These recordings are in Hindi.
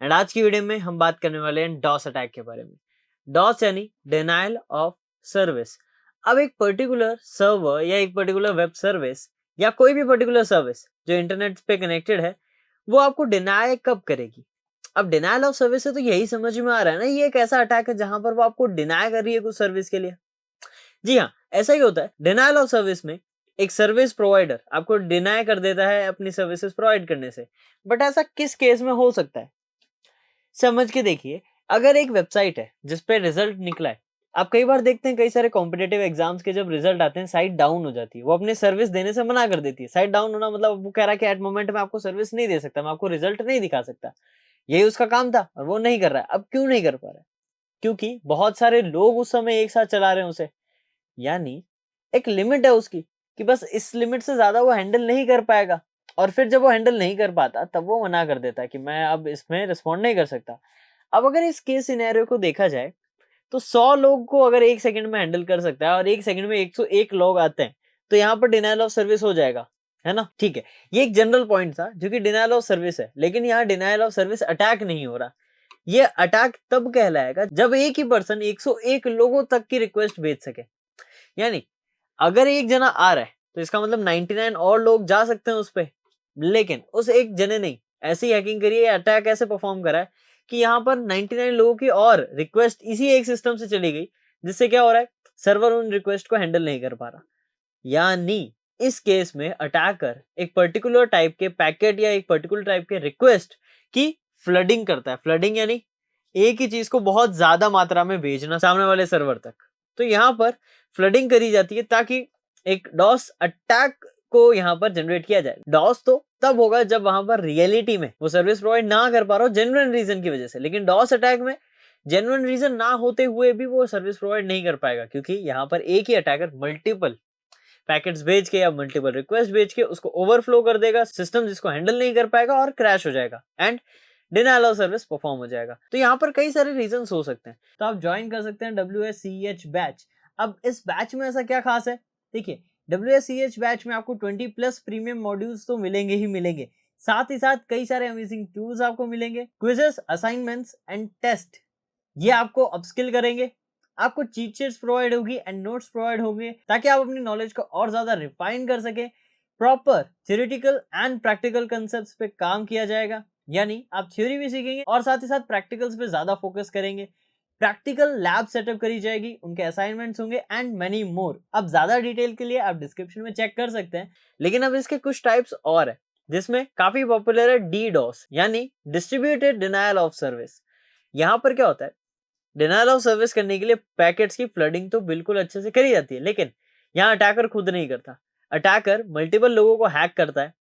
एंड आज की वीडियो में हम बात करने वाले हैं डॉस अटैक के बारे में। डॉस यानी डिनायल ऑफ सर्विस। अब एक पर्टिकुलर सर्वर या एक पर्टिकुलर वेब सर्विस या कोई भी पर्टिकुलर सर्विस जो इंटरनेट पे कनेक्टेड है वो आपको डिनाय कब करेगी। अब डिनायल ऑफ सर्विस से तो यही समझ में आ रहा है ना, ये एक ऐसा अटैक है जहां पर वो आपको डिनाय कर रही है कुछ सर्विस के लिए। जी हाँ, ऐसा ही होता है। डिनायल ऑफ सर्विस में एक सर्विस प्रोवाइडर आपको डिनाय कर देता है अपनी सर्विसेज प्रोवाइड करने से। बट ऐसा किस केस में हो सकता है, समझ के देखिए। अगर एक वेबसाइट है जिसपे रिजल्ट निकला है, आप कई बार देखते हैं कई सारे कॉम्पिटेटिव एग्जाम्स के जब रिजल्ट आते हैं साइट डाउन हो जाती है, वो अपने सर्विस देने से मना कर देती है। साइट डाउन होना मतलब वो कह रहा है कि एट मोमेंट में आपको सर्विस नहीं दे सकता, मैं आपको रिजल्ट नहीं दिखा सकता। यही उसका काम था और वो नहीं कर रहा है। अब क्यों नहीं कर पा रहा है? क्योंकि बहुत सारे लोग उस समय एक साथ चला रहे हैं उसे। यानी एक लिमिट है उसकी कि बस इस लिमिट से ज्यादा वो हैंडल नहीं कर पाएगा। और फिर जब वो हैंडल नहीं कर पाता तब वो मना कर देता है कि मैं अब इसमें रिस्पॉन्ड नहीं कर सकता। अब अगर इस केस सिनेरियो को देखा जाए तो 100 लोग को अगर 1 सेकंड में हैंडल कर सकता है और 1 सेकंड में 101 लोग आते हैं, तो यहाँ पर डिनायल ऑफ सर्विस हो जाएगा, है ना? ठीक है, ये एक जनरल पॉइंट था जो कि डिनायल ऑफ सर्विस है, लेकिन यहाँ डिनायल ऑफ सर्विस अटैक नहीं हो रहा। ये अटैक तब कहलाएगा जब एक ही पर्सन 101 लोगों तक की रिक्वेस्ट भेज सके। यानी अगर एक जना आ रहा है तो इसका मतलब 99 और लोग जा सकते हैं उस पे, लेकिन उस एक जने ने ऐसी हैकिंग करी है, अटैक ऐसे परफॉर्म करा है कि यहाँ पर 99 लोगों की और रिक्वेस्ट इसी एक सिस्टम से चली गई, जिससे क्या हो रहा है, सर्वर उन रिक्वेस्ट को हैंडल नहीं कर पा रहा। यानी इस केस में अटैकर एक पर्टिकुलर टाइप के पैकेट या एक पर्टिकुलर टाइप के रिक्वेस्ट की फ्लडिंग करता है। फ्लडिंग यानी एक ही चीज को बहुत ज्यादा मात्रा में भेजना सामने वाले सर्वर तक। तो यहाँ पर फ्लडिंग करी जाती है ताकि एक डॉस अटैक को यहाँ पर जनरेट किया जाए। डॉस तो तब होगा जब वहां पर रियलिटी में वो सर्विस प्रोवाइड ना कर पा रहा हो जेन्युइन रीजन की वजह से, लेकिन डॉस अटैक में जेन्युइन रीजन ना होते हुए भी वो सर्विस प्रोवाइड नहीं कर पाएगा, क्योंकि यहाँ पर एक ही अटैकर मल्टीपल पैकेट्स भेज के या मल्टीपल रिक्वेस्ट भेज के उसको ओवरफ्लो कर देगा, सिस्टम जिसको हैंडल नहीं कर पाएगा और क्रैश हो जाएगा and denial of service perform हो जाएगा। तो यहाँ पर कई सारे रीजंस हो सकते हैं। तो आप ज्वाइन कर सकते हैं WSCH बैच। अब इस बैच में ऐसा क्या खास है, देखिए WSCH बैच में आपको 20+ प्रीमियम मॉड्यूल्स तो मिलेंगे ही मिलेंगे, साथ ही साथ कई सारे अमेजिंग टूल्स आपको मिलेंगे, क्विजेस, असाइनमेंट्स एंड टेस्ट ये आपको अपस्किल करेंगे। आपको चीट शीट्स प्रोवाइड होगी एंड नोट्स प्रोवाइड होंगे ताकि आप अपनी नॉलेज को और ज्यादा रिफाइन कर सके। Proper theoretical and practical concepts पे काम किया जाएगा, यानी आप थ्योरी भी सीखेंगे और साथ ही साथ प्रैक्टिकल्स पे ज्यादा फोकस करेंगे। प्रैक्टिकल लैब सेटअप करी जाएगी, उनके असाइनमेंट्स होंगे एंड मेनी मोर। अब ज्यादा डिटेल के लिए आप डिस्क्रिप्शन में चेक कर सकते हैं। लेकिन अब इसके कुछ टाइप्स और है जिसमें काफी पॉपुलर है DDoS यानी डिस्ट्रीब्यूटेड डिनायल ऑफ सर्विस। यहाँ पर क्या होता है, डिनायल ऑफ सर्विस करने के लिए पैकेट्स की फ्लडिंग तो बिल्कुल अच्छे से करी जाती है, लेकिन यहाँ अटैकर खुद नहीं करता। अटैकर मल्टीपल लोगों को हैक करता है।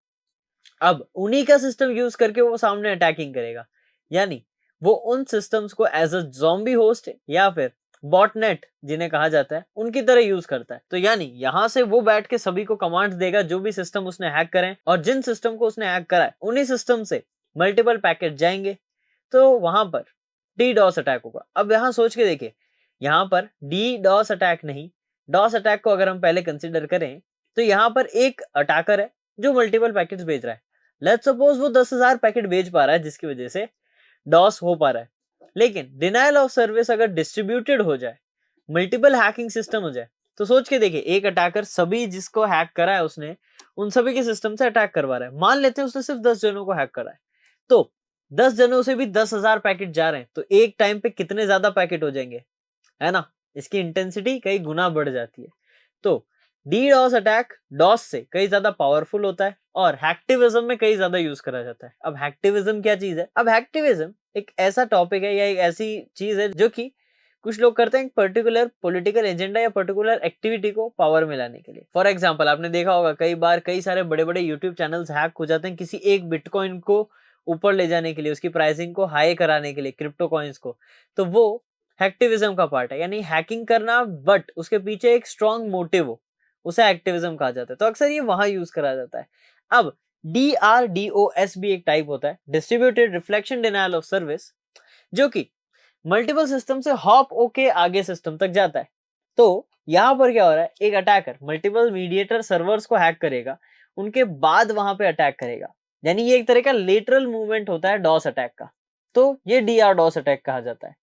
अब उन्हीं का सिस्टम यूज करके वो सामने अटैकिंग करेगा, यानी वो उन सिस्टम्स को एज अ ज़ॉम्बी होस्ट या फिर बॉटनेट जिन्हें कहा जाता है उनकी तरह यूज करता है। तो यानी यहाँ से वो बैठ के सभी को कमांड्स देगा जो भी सिस्टम उसने हैक करें, और जिन सिस्टम को उसने हैक करा है उन्हीं सिस्टम से मल्टीपल पैकेट जाएंगे, तो वहां पर DDoS अटैक होगा। अब यहाँ सोच के देखिए, यहाँ पर DDoS अटैक नहीं, डॉस अटैक को अगर हम पहले कंसिडर करें तो यहाँ पर एक अटैकर है जो मल्टीपल पैकेट्स भेज रहा है। लेट्स सपोज वो 10,000 पैकेट भेज पा रहा है जिसकी वजह से डॉस हो पा रहा है। लेकिन डिनायल ऑफ सर्विस अगर डिस्ट्रीब्यूटेड हो जाए, मल्टीपल हैकिंग सिस्टम हो जाए, तो सोच के देखिए एक अटैकर सभी जिसको हैक करा है उसने उन सभी के सिस्टम से अटैक करवा रहा है। मान लेते हैं उसने सिर्फ 10 जनों को हैक करा है, तो 10 जनों से भी 10,000 पैकेट जा रहे हैं, तो एक टाइम पे कितने ज्यादा पैकेट हो जाएंगे, है ना? इसकी इंटेंसिटी कई गुना बढ़ जाती है। तो DDoS अटैक डॉस से कई ज्यादा पावरफुल होता है और हैक्टिविज्म में कई ज्यादा यूज करा जाता है। अब हैक्टिविज्म क्या चीज है? अब हैक्टिविज्म एक ऐसा टॉपिक है या एक ऐसी चीज है जो कि कुछ लोग करते हैं पर्टिकुलर पॉलिटिकल एजेंडा या पर्टिकुलर एक्टिविटी को पावर में लाने के लिए। फॉर एग्जांपल आपने देखा होगा कई बार कई सारे बड़े बड़े यूट्यूब चैनल्स हैक हो जाते हैं किसी एक बिटकॉइन को ऊपर ले जाने के लिए, उसकी प्राइसिंग को हाई कराने के लिए, क्रिप्टो कॉइन्स को। तो वो हैक्टिविज्म का पार्ट है, यानी हैकिंग करना बट उसके पीछे एक स्ट्रॉन्ग मोटिव हो, उसे एक्टिविज्म कहा जाता है। तो अक्सर ये वहां यूज करा जाता है। अब DRDoS भी एक टाइप होता है, distributed reflection denial of service, जो कि मल्टीपल सिस्टम से हॉप होके आगे सिस्टम तक जाता है। तो यहां पर क्या हो रहा है, एक अटैकर मल्टीपल मीडिएटर सर्वर्स को हैक करेगा, उनके बाद वहां पे अटैक करेगा। यानी ये एक तरह का लेटरल मूवमेंट होता है डॉस अटैक का। तो ये DDoS अटैक कहा जाता है।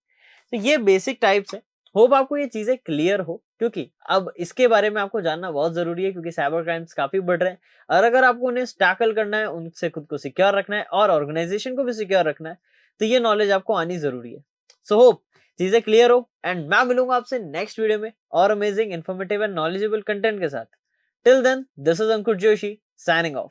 तो ये बेसिक टाइप्स है। होप आपको ये चीजें क्लियर हो, क्योंकि अब इसके बारे में आपको जानना बहुत जरूरी है, क्योंकि साइबर क्राइम्स काफी बढ़ रहे हैं और अगर आपको उन्हें टैकल करना है, उनसे खुद को सिक्योर रखना है और ऑर्गेनाइजेशन को भी सिक्योर रखना है, तो ये नॉलेज आपको आनी जरूरी है। सो होप चीजें क्लियर हो एंड मैं मिलूंगा आपसे नेक्स्ट वीडियो में और amazing informative and knowledgeable content के साथ। Till then, this is Ankur Joshi signing of.